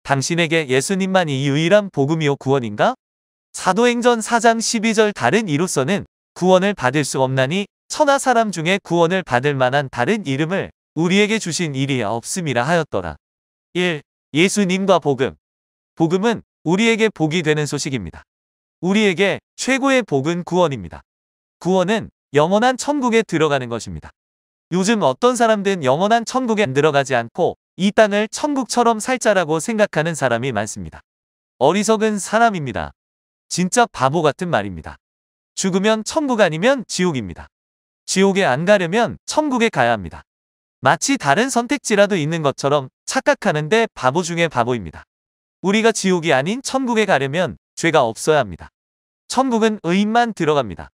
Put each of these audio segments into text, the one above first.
당신에게 예수님만이 유일한 복음이요 구원인가? 사도행전 4장 12절 다른 이로서는 구원을 받을 수 없나니 천하 사람 중에 구원을 받을 만한 다른 이름을 우리에게 주신 일이 없음이라 하였더라. 1. 예수님과 복음. 복음은 우리에게 복이 되는 소식입니다. 우리에게 최고의 복은 구원입니다. 구원은 영원한 천국에 들어가는 것입니다. 요즘 어떤 사람들은 영원한 천국에 들어가지 않고 이 땅을 천국처럼 살자라고 생각하는 사람이 많습니다. 어리석은 사람입니다. 진짜 바보 같은 말입니다. 죽으면 천국 아니면 지옥입니다. 지옥에 안 가려면 천국에 가야 합니다. 마치 다른 선택지라도 있는 것처럼 착각하는데 바보 중에 바보입니다. 우리가 지옥이 아닌 천국에 가려면 죄가 없어야 합니다. 천국은 의인만 들어갑니다.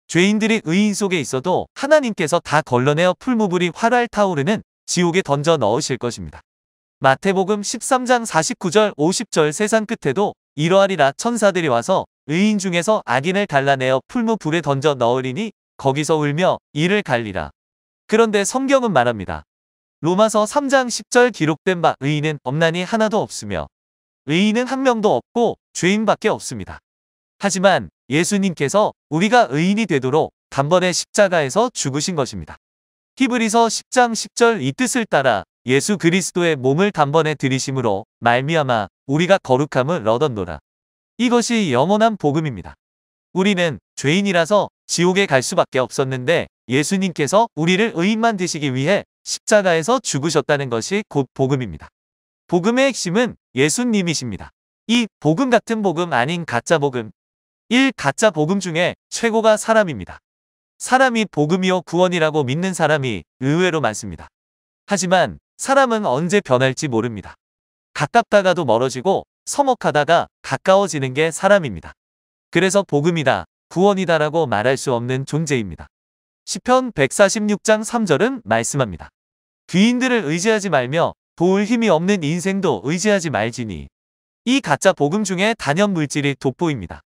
죄인들이 의인 속에 있어도 하나님께서 다 걸러내어 풀무불이 활활 타오르는 지옥에 던져 넣으실 것입니다. 마태복음 13장 49절 50절 세상 끝에도 이러하리라 천사들이 와서 의인 중에서 악인을 갈라내어 풀무불에 던져 넣으리니 거기서 울며 이를 갈리라. 그런데 성경은 말합니다. 로마서 3장 10절 기록된 바 의인은 없나니 하나도 없으며 의인은 한 명도 없고 죄인밖에 없습니다. 하지만 예수님께서 우리가 의인이 되도록 단번에 십자가에서 죽으신 것입니다. 히브리서 10장 10절 이 뜻을 따라 예수 그리스도의 몸을 단번에 들이심으로 말미암아 우리가 거룩함을 얻었노라. 이것이 영원한 복음입니다. 우리는 죄인이라서 지옥에 갈 수밖에 없었는데 예수님께서 우리를 의인만 되시기 위해 십자가에서 죽으셨다는 것이 곧 복음입니다. 복음의 핵심은 예수님이십니다. 이 복음 같은 복음 아닌 가짜 복음. 1. 가짜 복음 중에 최고가 사람입니다. 사람이 복음이요 구원이라고 믿는 사람이 의외로 많습니다. 하지만 사람은 언제 변할지 모릅니다. 가깝다가도 멀어지고 서먹하다가 가까워지는 게 사람입니다. 그래서 복음이다, 구원이다라고 말할 수 없는 존재입니다. 시편 146장 3절은 말씀합니다. 귀인들을 의지하지 말며 도울 힘이 없는 인생도 의지하지 말지니. 이 가짜 복음 중에 단연 물질이 돋보입니다.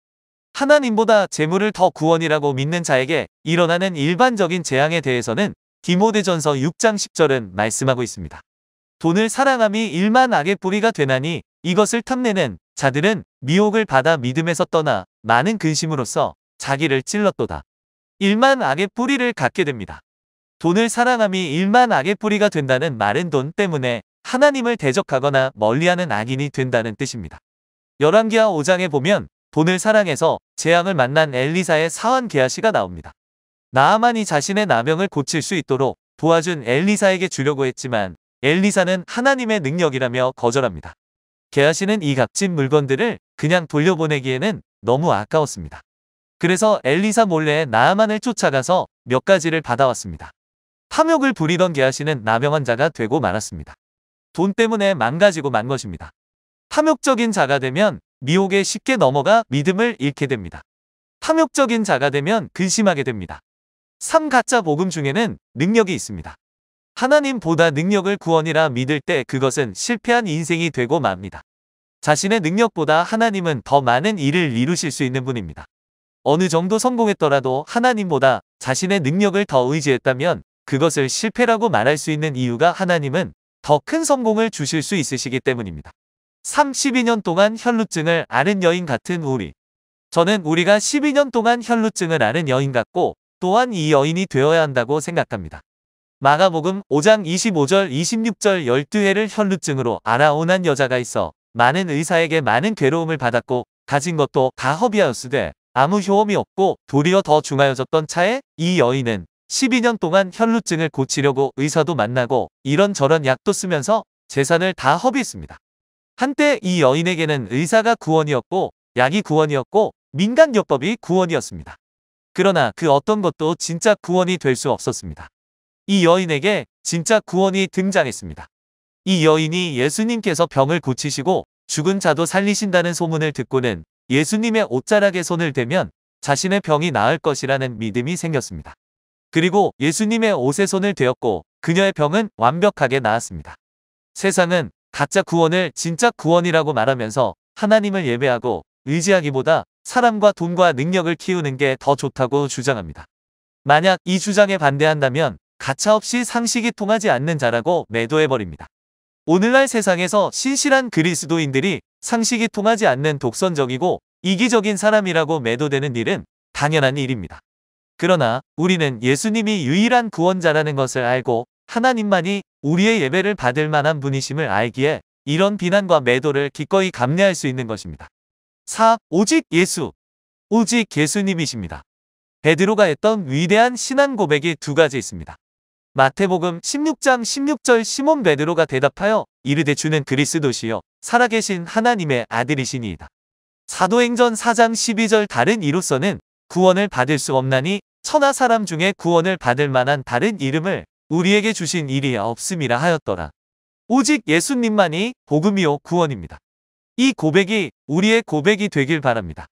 하나님보다 재물을 더 구원이라고 믿는 자에게 일어나는 일반적인 재앙에 대해서는 디모데전서 6장 10절은 말씀하고 있습니다. 돈을 사랑함이 일만 악의 뿌리가 되나니 이것을 탐내는 자들은 미혹을 받아 믿음에서 떠나 많은 근심으로써 자기를 찔렀도다. 일만 악의 뿌리를 갖게 됩니다. 돈을 사랑함이 일만 악의 뿌리가 된다는 말은 돈 때문에 하나님을 대적하거나 멀리하는 악인이 된다는 뜻입니다. 열왕기하 5장에 보면 돈을 사랑해서 재앙을 만난 엘리사의 사환 게하시가 나옵니다. 나아만이 자신의 나병을 고칠 수 있도록 도와준 엘리사에게 주려고 했지만 엘리사는 하나님의 능력이라며 거절합니다. 게하시는 이 값진 물건들을 그냥 돌려보내기에는 너무 아까웠습니다. 그래서 엘리사 몰래 나아만을 쫓아가서 몇 가지를 받아왔습니다. 탐욕을 부리던 게하시는 나병 환자가 되고 말았습니다. 돈 때문에 망가지고 만 것입니다. 탐욕적인 자가 되면 미혹에 쉽게 넘어가 믿음을 잃게 됩니다. 탐욕적인 자가 되면 근심하게 됩니다. 3. 가짜 복음 중에는 능력이 있습니다. 하나님보다 능력을 구원이라 믿을 때 그것은 실패한 인생이 되고 맙니다. 자신의 능력보다 하나님은 더 많은 일을 이루실 수 있는 분입니다. 어느 정도 성공했더라도 하나님보다 자신의 능력을 더 의지했다면 그것을 실패라고 말할 수 있는 이유가 하나님은 더 큰 성공을 주실 수 있으시기 때문입니다. 12년 동안 혈루증을 앓은 여인 같은 우리. 저는 우리가 12년 동안 혈루증을 앓은 여인 같고 또한 이 여인이 되어야 한다고 생각합니다. 마가복음 5장 25절 26절 12회를 혈루증으로 앓아온 한 여자가 있어 많은 의사에게 많은 괴로움을 받았고 가진 것도 다 허비하였으되 아무 효험이 없고 도리어 더 중하여졌던 차에 이 여인은 12년 동안 혈루증을 고치려고 의사도 만나고 이런저런 약도 쓰면서 재산을 다 허비했습니다. 한때 이 여인에게는 의사가 구원이었고 약이 구원이었고 민간요법이 구원이었습니다. 그러나 그 어떤 것도 진짜 구원이 될 수 없었습니다. 이 여인에게 진짜 구원이 등장했습니다. 이 여인이 예수님께서 병을 고치시고 죽은 자도 살리신다는 소문을 듣고는 예수님의 옷자락에 손을 대면 자신의 병이 나을 것이라는 믿음이 생겼습니다. 그리고 예수님의 옷에 손을 대었고 그녀의 병은 완벽하게 나았습니다. 세상은 가짜 구원을 진짜 구원이라고 말하면서 하나님을 예배하고 의지하기보다 사람과 돈과 능력을 키우는 게 더 좋다고 주장합니다. 만약 이 주장에 반대한다면 가차없이 상식이 통하지 않는 자라고 매도해버립니다. 오늘날 세상에서 신실한 그리스도인들이 상식이 통하지 않는 독선적이고 이기적인 사람이라고 매도되는 일은 당연한 일입니다. 그러나 우리는 예수님이 유일한 구원자라는 것을 알고 하나님만이 우리의 예배를 받을 만한 분이심을 알기에 이런 비난과 매도를 기꺼이 감내할 수 있는 것입니다. 4. 오직 예수. 오직 예수님이십니다. 베드로가 했던 위대한 신앙 고백이 두 가지 있습니다. 마태복음 16장 16절 시몬 베드로가 대답하여 이르되 주는 그리스도시요 살아계신 하나님의 아들이시니이다. 사도행전 4장 12절 다른 이로서는 구원을 받을 수 없나니 천하 사람 중에 구원을 받을 만한 다른 이름을 우리에게 주신 일이 없음이라 하였더라. 오직 예수님만이 복음이요 구원입니다. 이 고백이 우리의 고백이 되길 바랍니다.